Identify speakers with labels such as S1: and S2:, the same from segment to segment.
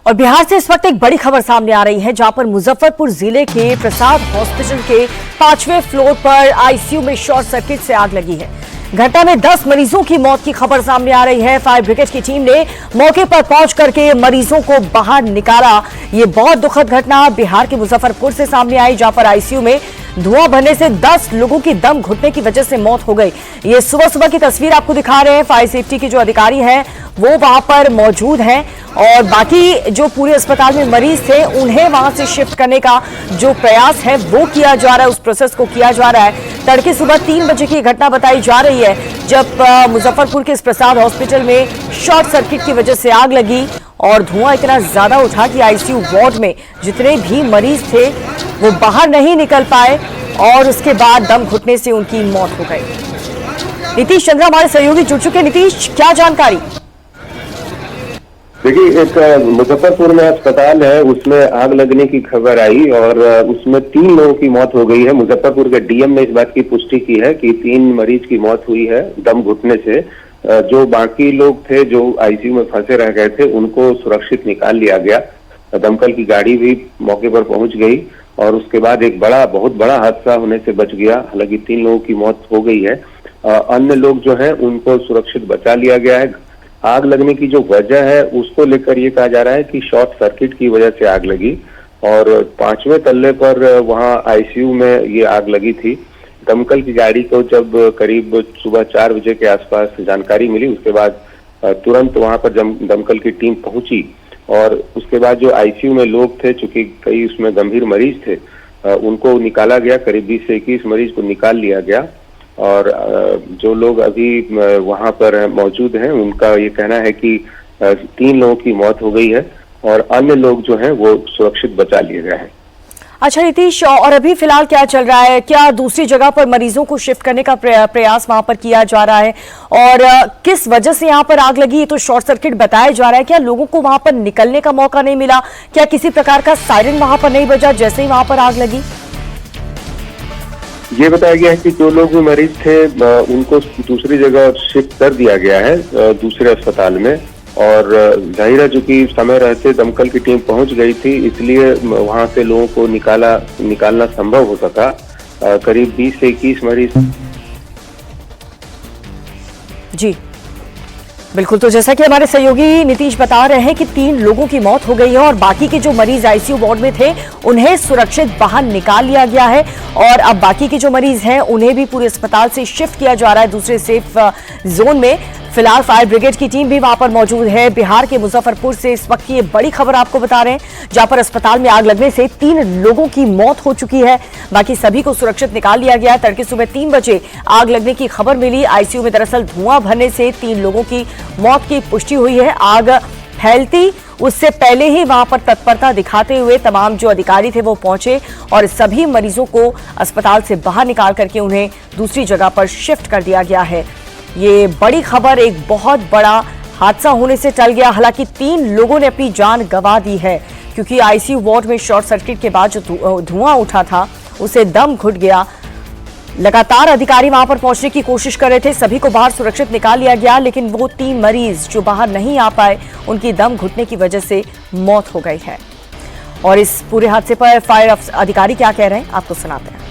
S1: और बिहार से इस वक्त एक बड़ी खबर सामने आ रही है, जहां पर मुजफ्फरपुर जिले के प्रसाद हॉस्पिटल के 5वें फ्लोर पर आईसीयू में शॉर्ट सर्किट से आग लगी है। घटना में 10 मरीजों की मौत की खबर सामने आ रही है। फायर ब्रिगेड की टीम ने मौके पर पहुंच करके मरीजों को बाहर निकाला। ये बहुत दुखद घटना बिहार के मुजफ्फरपुर से सामने आई, जहां पर आईसीयू में धुआं भरने से 10 लोगों की दम घुटने की वजह से मौत हो गई। ये सुबह सुबह की तस्वीर आपको दिखा रहे हैं। फायर सेफ्टी के जो अधिकारी हैं वो वहां पर मौजूद हैं और बाकी जो पूरे अस्पताल में मरीज थे उन्हें वहां से शिफ्ट करने का जो प्रयास है वो किया जा रहा है, उस प्रोसेस को किया जा रहा है। तड़के सुबह 3 बजे की घटना बताई जा रही है, जब मुजफ्फरपुर के इस प्रसाद हॉस्पिटल में शॉर्ट सर्किट की वजह से आग लगी और धुआं इतना ज्यादा उठा कि आईसीयू वार्ड में जितने भी मरीज थे वो बाहर नहीं निकल पाए और उसके बाद दम घुटने से उनकी मौत हो गई। नीतीश चंद्रा हमारे सहयोगी जुड़ चुके। नीतीश, क्या जानकारी?
S2: देखिए, एक मुजफ्फरपुर में अस्पताल है, उसमें आग लगने की खबर आई और उसमें 3 लोगों की मौत हो गई है। मुजफ्फरपुर के डीएम ने इस बात की पुष्टि की है कि 3 मरीज की मौत हुई है दम घुटने से। जो बाकी लोग थे जो आईसीयू में फंसे रह गए थे उनको सुरक्षित निकाल लिया गया। दमकल की गाड़ी भी मौके पर पहुंच गई और उसके बाद एक बहुत बड़ा हादसा होने से बच गया। हालांकि 3 लोगों की मौत हो गई है। अन्य लोग जो है उनको सुरक्षित बचा लिया गया है। आग लगने की जो वजह है उसको लेकर ये कहा जा रहा है कि शॉर्ट सर्किट की वजह से आग लगी और 5वें तल्ले पर वहां आईसीयू में ये आग लगी थी। दमकल की गाड़ी को जब करीब सुबह 4 बजे के आसपास जानकारी मिली, उसके बाद तुरंत वहां पर दमकल की टीम पहुंची और उसके बाद जो आईसीयू में लोग थे, चूंकि कई उसमें गंभीर मरीज थे, उनको निकाला गया। करीब 20 से 21 मरीज को निकाल लिया गया और जो लोग अभी वहां पर मौजूद हैं उनका ये कहना है कि 3 लोगों की मौत हो गई है और अन्य लोग जो हैं वो सुरक्षित बचा लिए गए हैं।
S1: अच्छा नीतीश, और अभी फिलहाल क्या चल रहा है? क्या दूसरी जगह पर मरीजों को शिफ्ट करने का प्रयास वहां पर किया जा रहा है और किस वजह से यहां पर आग लगी? ये तो शॉर्ट सर्किट बताया जा रहा है। क्या लोगों को वहां पर निकलने का मौका नहीं मिला? क्या किसी प्रकार का सायरन वहां पर नहीं बजा जैसे ही वहां पर आग लगी?
S2: ये बताया गया है कि जो लोग भी मरीज थे उनको दूसरी जगह शिफ्ट कर दिया गया है, दूसरे अस्पताल में। और जाहिर है चूंकि समय रहते दमकल की टीम पहुंच गई थी, इसलिए वहां से लोगों को निकालना संभव हो सका। करीब 20 से 21 मरीज।
S1: जी बिल्कुल, तो जैसा कि हमारे सहयोगी नीतीश बता रहे हैं कि 3 लोगों की मौत हो गई है और बाकी के जो मरीज आईसीयू वार्ड में थे उन्हें सुरक्षित बाहर निकाल लिया गया है और अब बाकी के जो मरीज हैं उन्हें भी पूरे अस्पताल से शिफ्ट किया जा रहा है दूसरे सेफ जोन में। फिलहाल फायर ब्रिगेड की टीम भी वहां पर मौजूद है। बिहार के मुजफ्फरपुर से इस वक्त की ये बड़ी खबर आपको बता रहे हैं, जहां पर अस्पताल में आग लगने से 3 लोगों की मौत हो चुकी है। बाकी सभी को सुरक्षित निकाल लिया गया है। तड़के सुबह 3 बजे आग लगने की खबर मिली। आईसीयू में दरअसल धुआं भरने से 3 लोगों की मौत की पुष्टि हुई है। आग फैलती उससे पहले ही वहां पर तत्परता दिखाते हुए तमाम जो अधिकारी थे वो पहुंचे और सभी मरीजों को अस्पताल से बाहर निकाल करके उन्हें दूसरी जगह पर शिफ्ट कर दिया गया है। ये बड़ी खबर, एक बहुत बड़ा हादसा होने से टल गया। हालांकि 3 लोगों ने अपनी जान गंवा दी है क्योंकि आईसीयू वार्ड में शॉर्ट सर्किट के बाद जो धुआं उठा था उसे दम घुट गया। लगातार अधिकारी वहां पर पहुंचने की कोशिश कर रहे थे, सभी को बाहर सुरक्षित निकाल लिया गया, लेकिन वो 3 मरीज जो बाहर नहीं आ पाए उनकी दम घुटने की वजह से मौत हो गई है। और इस पूरे हादसे पर फायर अधिकारी क्या कह रहे हैं आपको सुनाते हैं।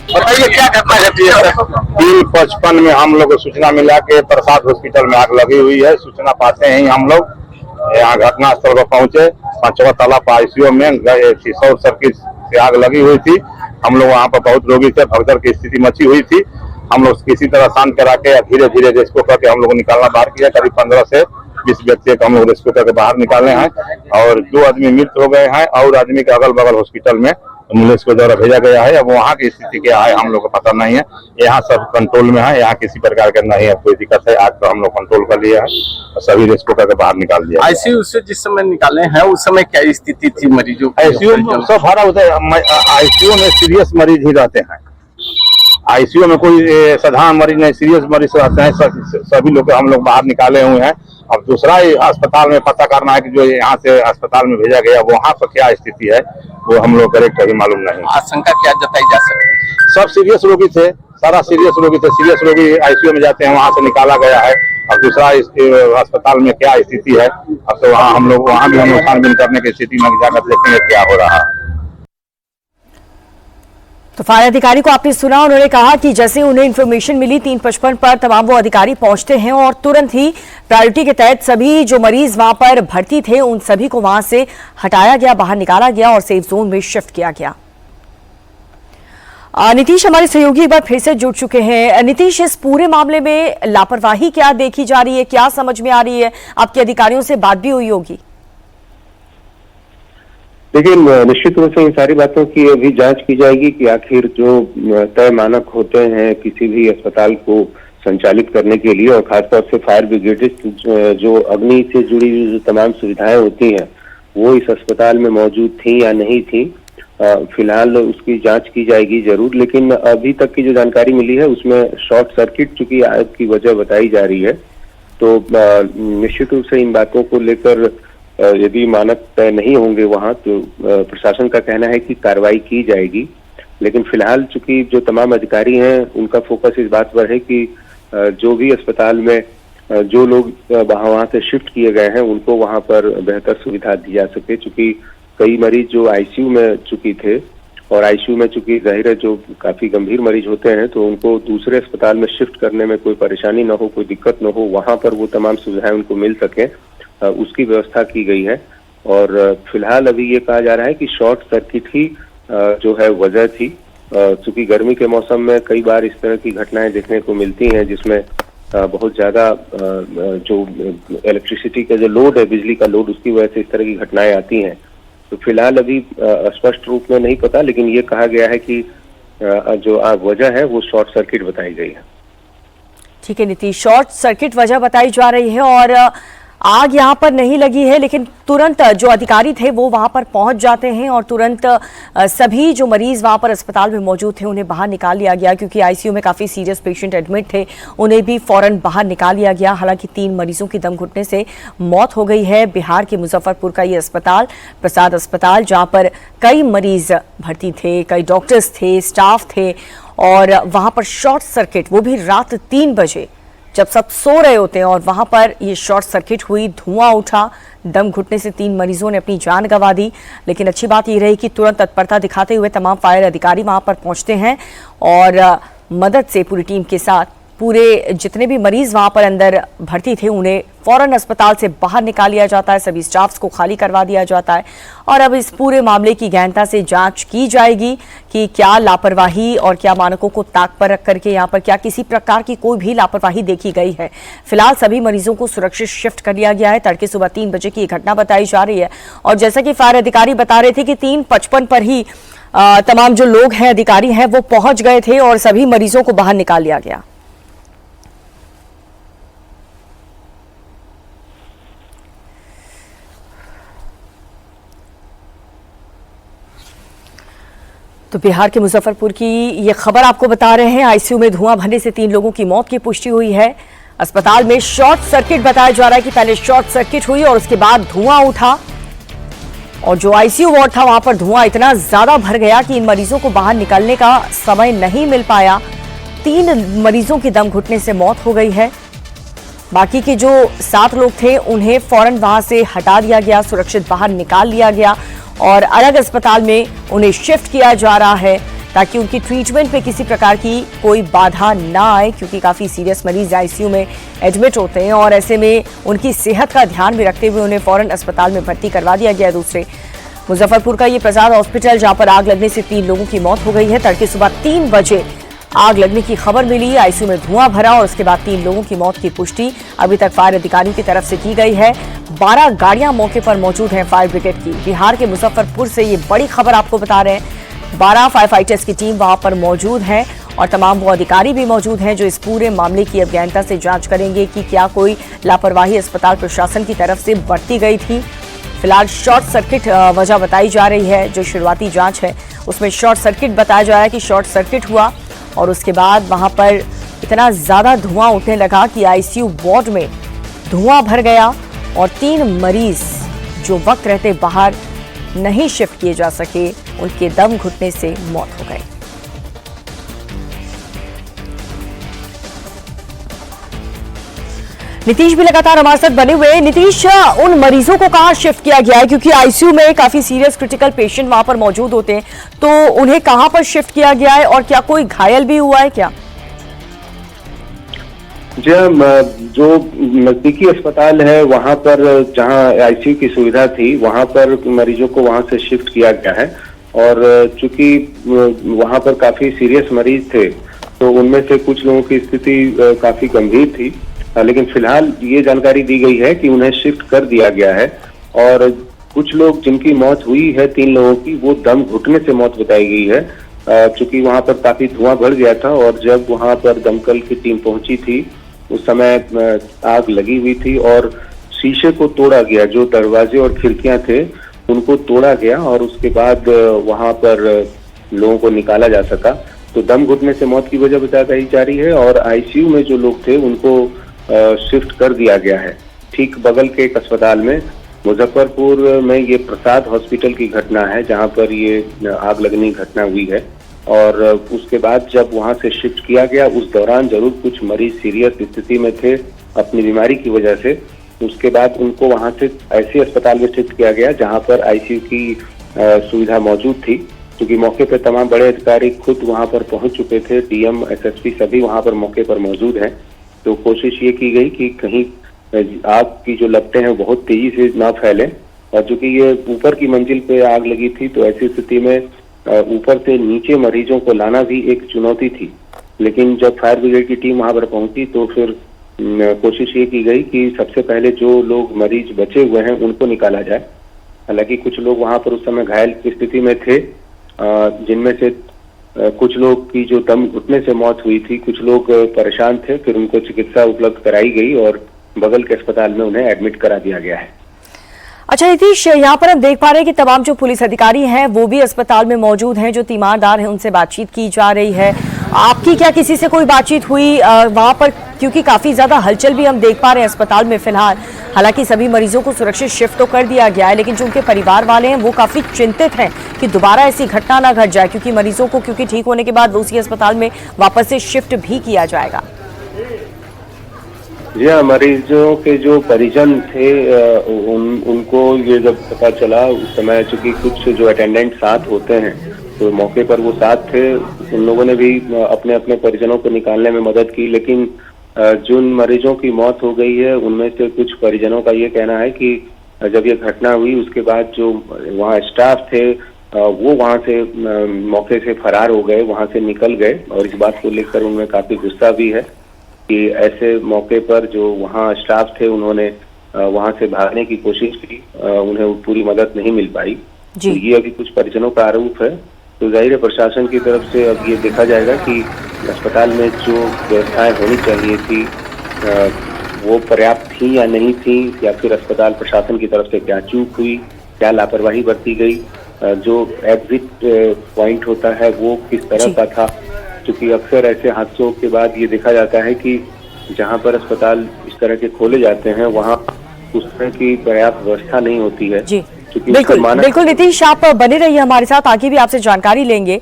S3: बताइए क्या घटना घटी है? 3:55 में हम लोग को सूचना मिला कि प्रसाद हॉस्पिटल में आग लगी हुई है। सूचना पाते ही हम लोग यहाँ घटना स्थल पर पहुंचे। 5वां तला पर आईसीयू में शॉर्ट सर्किट से आग लगी हुई थी। हम लोग वहाँ पर बहुत रोगी थे, भगदड़ की स्थिति मची हुई थी। हम लोग किसी तरह शांत करा के धीरे धीरे रेस्क्यू करके हम लोग निकालना बाहर किया। करीब 15 से 20 व्यक्ति को हम लोग रेस्क्यू करके बाहर निकाले हैं और 2 आदमी मृत हो गए हैं और आदमी के अगल बगल हॉस्पिटल में एम्बुलेंस के द्वारा भेजा गया है। अब वहाँ की स्थिति क्या है हम लोग को पता नहीं है। यहाँ सब कंट्रोल में है, यहाँ किसी प्रकार के नहीं है कोई दिक्कत है। आग तो हम लोग कंट्रोल कर लिया है और सभी रेस्क्यू करके बाहर निकाल दिया।
S4: आईसीयू से जिस समय निकाले हैं उस समय क्या स्थिति थी मरीजों की?
S3: आईसीयू सब भरा होता है। आईसीयू में सीरियस मरीज ही रहते हैं। आईसीयू में कोई साधारण मरीज नहीं, सीरियस मरीज रहते हैं। सभी लोग हम लोग बाहर निकाले हुए हैं। अब दूसरा अस्पताल में पता करना है कि जो यहाँ से अस्पताल में भेजा गया वहाँ पर क्या स्थिति है वो हम लोग करेक्ट अभी मालूम नहीं।
S4: आशंका क्या जताई जा सकती है?
S3: सब सीरियस रोगी थे, सारा सीरियस रोगी थे। सीरियस रोगी आईसीयू में जाते हैं, वहाँ से निकाला गया है अब दूसरा इस अस्पताल में क्या स्थिति है, अब तो वहाँ हम लोग वहाँ भी हम लोग छानबीन करने की स्थिति में जाकर देखेंगे क्या हो रहा है।
S1: तो फायर अधिकारी को आपने सुना, उन्होंने कहा कि जैसे उन्हें इन्फॉर्मेशन मिली 355 पर तमाम वो अधिकारी पहुंचते हैं और तुरंत ही प्रायोरिटी के तहत सभी जो मरीज वहां पर भर्ती थे उन सभी को वहां से हटाया गया, बाहर निकाला गया और सेफ जोन में शिफ्ट किया गया। नीतीश हमारे सहयोगी एक बार फिर से जुड़ चुके हैं। नीतीश, इस पूरे मामले में लापरवाही क्या देखी जा रही है, क्या समझ में आ रही है? आपके अधिकारियों से बात भी हुई होगी।
S2: देखिए, निश्चित रूप से इन सारी बातों की अभी जांच की जाएगी कि आखिर जो तय मानक होते हैं किसी भी अस्पताल को संचालित करने के लिए, और खासतौर से फायर ब्रिगेडिस्ट जो अग्नि से जुड़ी हुई जो तमाम सुविधाएं होती हैं वो इस अस्पताल में मौजूद थी या नहीं थी, फिलहाल उसकी जांच की जाएगी जरूर। लेकिन अभी तक की जो जानकारी मिली है उसमें शॉर्ट सर्किट चूंकि आग की वजह बताई जा रही है, तो निश्चित रूप से इन बातों को लेकर यदि मानक तय नहीं होंगे वहां तो प्रशासन का कहना है कि कार्रवाई की जाएगी। लेकिन फिलहाल चूंकि जो तमाम अधिकारी हैं उनका फोकस इस बात पर है कि जो भी अस्पताल में जो लोग वहां से शिफ्ट किए गए हैं उनको वहां पर बेहतर सुविधा दी जा सके, चूंकि कई मरीज जो आईसीयू में चूंकि थे और आईसीयू में चूंकि जाहिर है जो काफी गंभीर मरीज होते हैं तो उनको दूसरे अस्पताल में शिफ्ट करने में कोई परेशानी न हो, कोई दिक्कत न हो, वहां पर वो तमाम सुविधाएं उनको मिल सके, उसकी व्यवस्था की गई है। और फिलहाल अभी ये कहा जा रहा है कि शॉर्ट सर्किट ही जो है वजह थी, चूंकि गर्मी के मौसम में कई बार इस तरह की घटनाएं देखने को मिलती हैं जिसमें बहुत ज्यादा जो इलेक्ट्रिसिटी का जो लोड है, बिजली का लोड, उसकी वजह से इस तरह की घटनाएं आती हैं। तो फिलहाल अभी स्पष्ट रूप में नहीं पता, लेकिन ये कहा गया है कि जो वजह है वो शॉर्ट सर्किट बताई गई है।
S1: ठीक है नीतीश, शॉर्ट सर्किट वजह बताई जा रही है और आग यहां पर नहीं लगी है, लेकिन तुरंत जो अधिकारी थे वो वहां पर पहुंच जाते हैं और तुरंत सभी जो मरीज वहां पर अस्पताल में मौजूद थे उन्हें बाहर निकाल लिया गया, क्योंकि आईसीयू में काफी सीरियस पेशेंट एडमिट थे, उन्हें भी फौरन बाहर निकाल लिया गया। हालांकि 3 मरीजों की दम घुटने से मौत हो गई है। बिहार के मुजफ्फरपुर का ये अस्पताल प्रसाद अस्पताल, जहां पर कई मरीज भर्ती थे, कई डॉक्टर्स थे, स्टाफ थे, और वहां पर शॉर्ट सर्किट, वो भी रात 3 बजे जब सब सो रहे होते हैं, और वहां पर ये शॉर्ट सर्किट हुई, धुआं उठा, दम घुटने से 3 मरीजों ने अपनी जान गंवा दी। लेकिन अच्छी बात ये रही कि तुरंत तत्परता दिखाते हुए तमाम फायर अधिकारी वहां पर पहुंचते हैं और मदद से पूरी टीम के साथ पूरे जितने भी मरीज वहां पर अंदर भर्ती थे उन्हें फौरन अस्पताल से बाहर निकाल लिया जाता है, सभी स्टाफ्स को खाली करवा दिया जाता है। और अब इस पूरे मामले की गहनता से जांच की जाएगी कि क्या लापरवाही और क्या मानकों को ताक पर रख करके यहाँ पर क्या किसी प्रकार की कोई भी लापरवाही देखी गई है। फिलहाल सभी मरीजों को सुरक्षित शिफ्ट कर लिया गया है। तड़के सुबह 3 बजे की घटना बताई जा रही है और जैसा कि फायर अधिकारी बता रहे थे कि 3:55 पर ही तमाम जो लोग हैं, अधिकारी हैं, वो पहुंच गए थे और सभी मरीजों को बाहर निकाल लिया गया। तो बिहार के मुजफ्फरपुर की ये खबर आपको बता रहे हैं। आईसीयू में धुआं भरने से 3 लोगों की मौत की पुष्टि हुई है। अस्पताल में शॉर्ट सर्किट बताया जा रहा है कि पहले शॉर्ट सर्किट हुई और उसके बाद धुआं उठा और जो आईसीयू वार्ड था वहां पर धुआं इतना ज्यादा भर गया कि इन मरीजों को बाहर निकलने का समय नहीं मिल पाया। 3 मरीजों की दम घुटने से मौत हो गई है। बाकी के जो 7 लोग थे उन्हें फौरन वहां से हटा दिया गया, सुरक्षित बाहर निकाल लिया गया और अलग अस्पताल में उन्हें शिफ्ट किया जा रहा है ताकि उनकी ट्रीटमेंट पे किसी प्रकार की कोई बाधा ना आए, क्योंकि काफ़ी सीरियस मरीज आईसीयू में एडमिट होते हैं और ऐसे में उनकी सेहत का ध्यान भी रखते हुए उन्हें फौरन अस्पताल में भर्ती करवा दिया गया। दूसरे मुजफ्फरपुर का ये प्रसाद हॉस्पिटल, जहां पर आग लगने से 3 लोगों की मौत हो गई है। तड़के सुबह 3 बजे आग लगने की खबर मिली, आईसीयू में धुआं भरा और उसके बाद 3 लोगों की मौत की पुष्टि अभी तक फायर अधिकारियों की तरफ से की गई है। 12 गाड़ियां मौके पर मौजूद हैं फायर ब्रिगेड की। बिहार के मुजफ्फरपुर से ये बड़ी खबर आपको बता रहे हैं। 12 फायर फाइटर्स की टीम वहां पर मौजूद है और तमाम वो अधिकारी भी मौजूद हैं जो इस पूरे मामले की अब गहनता से जांच करेंगे कि क्या कोई लापरवाही अस्पताल प्रशासन की तरफ से बरती गई थी। फिलहाल शॉर्ट सर्किट वजह बताई जा रही है। जो शुरुआती जांच है उसमें शॉर्ट सर्किट बताया जा रहा है कि शॉर्ट सर्किट हुआ और उसके बाद वहां पर इतना ज्यादा धुआं उठने लगा कि आईसीयू वार्ड में धुआं भर गया और 3 मरीज जो वक्त रहते बाहर नहीं शिफ्ट किए जा सके, उनके दम घुटने से मौत हो गई। नीतीश भी लगातार हमारे साथ बने हुए हैं। नीतीश, उन मरीजों को कहाँ शिफ्ट किया गया है, क्योंकि आईसीयू में काफी सीरियस क्रिटिकल पेशेंट वहां पर मौजूद होते हैं, तो उन्हें कहां पर शिफ्ट किया गया है और क्या कोई घायल भी हुआ है क्या?
S2: जी हाँ, जो नजदीकी अस्पताल है वहां पर जहां आईसीयू की सुविधा थी वहां पर मरीजों को वहां से शिफ्ट किया गया है। और चूंकि वहां पर काफी सीरियस मरीज थे तो उनमें से कुछ लोगों की स्थिति काफी गंभीर थी, लेकिन फिलहाल ये जानकारी दी गई है कि उन्हें शिफ्ट कर दिया गया है। और कुछ लोग जिनकी मौत हुई है, 3 लोगों की, वो दम घुटने से मौत बताई गई है। चूंकि वहां पर काफी धुआं भर गया था और जब वहां पर दमकल की टीम पहुंची थी उस समय आग लगी हुई थी और शीशे को तोड़ा गया, जो दरवाजे और खिड़कियां थे उनको तोड़ा गया और उसके बाद वहां पर लोगों को निकाला जा सका। तो दम घुटने से मौत की वजह बताई जा रही है और आईसीयू में जो लोग थे उनको शिफ्ट कर दिया गया है। ठीक बगल के एक अस्पताल में, मुजफ्फरपुर में, ये प्रसाद हॉस्पिटल की घटना है जहां पर ये आग लगने की घटना हुई है। और उसके बाद जब वहां से शिफ्ट किया गया, उस दौरान जरूर कुछ मरीज सीरियस स्थिति में थे अपनी बीमारी की वजह से। उसके बाद उनको वहां से ऐसे अस्पताल में शिफ्ट किया गया जहां पर आईसीयू की सुविधा मौजूद थी, क्योंकि मौके पर तमाम बड़े अधिकारी खुद वहां पर पहुंच चुके थे। डीएम, एसएसपी सभी वहां पर मौके पर मौजूद हैं। तो कोशिश ये की गई कि कहीं आग की जो लपटें हैं बहुत तेजी से ना फैलें। और चूंकि ये ऊपर की मंजिल पे आग लगी थी तो ऐसी स्थिति में ऊपर से नीचे मरीजों को लाना भी एक चुनौती थी। लेकिन जब फायर ब्रिगेड की टीम वहां पर पहुंची तो फिर कोशिश ये की गई कि सबसे पहले जो लोग मरीज बचे हुए हैं उनको निकाला जाए। हालांकि कुछ लोग वहां पर उस समय घायल की स्थिति में थे, जिनमें से कुछ लोग की जो दम घुटने से मौत हुई थी, कुछ लोग परेशान थे, फिर उनको चिकित्सा उपलब्ध कराई गई और बगल के अस्पताल में उन्हें एडमिट करा दिया गया है।
S1: अच्छा नीतीश, यहाँ पर हम देख पा रहे हैं कि तमाम जो पुलिस अधिकारी हैं वो भी अस्पताल में मौजूद हैं, जो तीमारदार हैं उनसे बातचीत की जा रही है। आपकी क्या किसी से कोई बातचीत हुई वहां पर, क्योंकि काफी ज्यादा हलचल भी हम देख पा रहे हैं अस्पताल में फिलहाल। हालांकि सभी मरीजों को सुरक्षित शिफ्ट तो कर दिया गया है, लेकिन जो उनके परिवार वाले हैं वो काफी चिंतित हैं कि दोबारा ऐसी घटना ना घट जाए, क्योंकि मरीजों को ठीक होने के बाद उसी अस्पताल में वापस से शिफ्ट भी किया जाएगा।
S2: जी हाँ, मरीजों के जो परिजन थे उनको ये जब पता चला उस समय, चूंकि कुछ जो अटेंडेंट साथ होते हैं तो मौके पर वो साथ थे, उन लोगों ने भी अपने अपने परिजनों को निकालने में मदद की। लेकिन जिन मरीजों की मौत हो गई है उनमें से कुछ परिजनों का ये कहना है कि जब ये घटना हुई उसके बाद जो वहाँ स्टाफ थे वो वहाँ से मौके से फरार हो गए, वहाँ से निकल गए। और इस बात को लेकर उनमें काफी गुस्सा भी है कि ऐसे मौके पर जो वहाँ स्टाफ थे उन्होंने वहाँ से भागने की कोशिश की, उन्हें पूरी मदद नहीं मिल पाई। तो ये अभी कुछ परिजनों का आरोप है। तो जाहिर है प्रशासन की तरफ से अब ये देखा जाएगा कि अस्पताल में जो व्यवस्थाएं होनी चाहिए थी वो पर्याप्त थी या नहीं थी, या फिर अस्पताल प्रशासन की तरफ से क्या चूक हुई, क्या लापरवाही बरती गई, जो एग्जिट पॉइंट होता है वो किस तरह का था। क्योंकि अक्सर ऐसे हादसों के बाद ये देखा जाता है कि जहां पर अस्पताल इस तरह के खोले जाते हैं वहां उस तरह की पर्याप्त व्यवस्था नहीं होती है।
S1: जी बिल्कुल नीतीश, आप बने रहिए हमारे साथ, आगे भी आपसे जानकारी लेंगे।